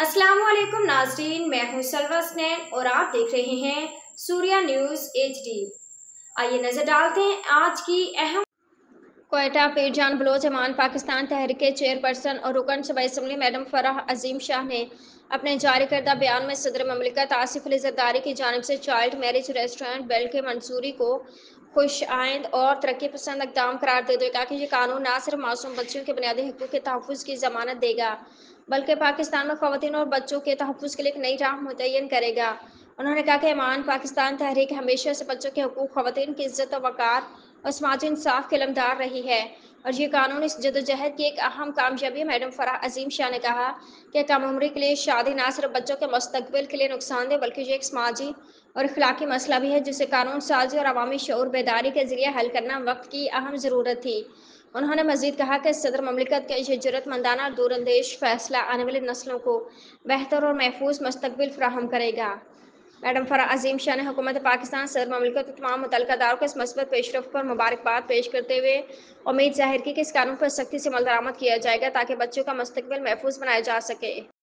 अस्सलाम वालेकुम नाज़रीन, मैं हूं सलवा स्नैन और आप देख रहे हैं सूर्या न्यूज़ HD। आइए नजर डालते हैं आज की अहम। क्वेटा पीरजान बलोच अमान पाकिस्तान तहरीक के चेयरपर्सन और रुकन सूबाई असम्बली मैडम फराह अजीम शाह ने अपने जारी करदा बयान में सदर ममलिकत आसिफ अली ज़रदारी की जानिब से चाइल्ड मैरिज रेस्टोरेंट बिल के मंजूरी को खुश आइंद और तरक्की पसंद इकदाम करार देते हुए कहा कि ये कानून न सिर्फ मासूम बच्चों के बुनियादी हकूक़ के तहफ़्फ़ुज़ की ज़मानत देगा बल्कि पाकिस्तान में ख़वातीन और बच्चों के तहफ़्फ़ुज़ के लिए एक नई राह मुतय्यन करेगा। उन्होंने कहा कि अमान पाकिस्तान तहरीक हमेशा से बच्चों के हकूक़, ख़वातीन की इज़्ज़त और वक़ार और समाजी इंसाफ की अलमदार रही है और ये कानून इस जदोजहद की एक अहम कामयाबी है। मैडम फराह अजीम शाह ने कहा कि कम उम्री के लिए शादी न सिर्फ बच्चों के मुस्तकबिल के लिए नुकसानदेह बल्कि ये एक समाजी और अखलाकी मसला भी है जिसे कानून साजी और अवामी शऊर बेदारी के जरिए हल करना वक्त की अहम ज़रूरत थी। उन्होंने मजीद कहा कि सदर ममलिकत का ये जरूरतमंदाना और दूरंदेश फैसला आने वाली नस्लों को बेहतर और महफूज मुस्तकबिल फराहम करेगा। मैडम फराह अजीम शाह ने हुकूमत पाकिस्तान सदर ममलिकत के तमाम मुतल्लिका इदारों को इस मस्बत पेशरफ पर मुबारकबाद पेश करते हुए उम्मीद जाहिर की कि इस कानून पर सख्ती से अमल दरामद किया जाएगा ताकि बच्चों का मुस्तकबिल महफूज बनाया जा सके।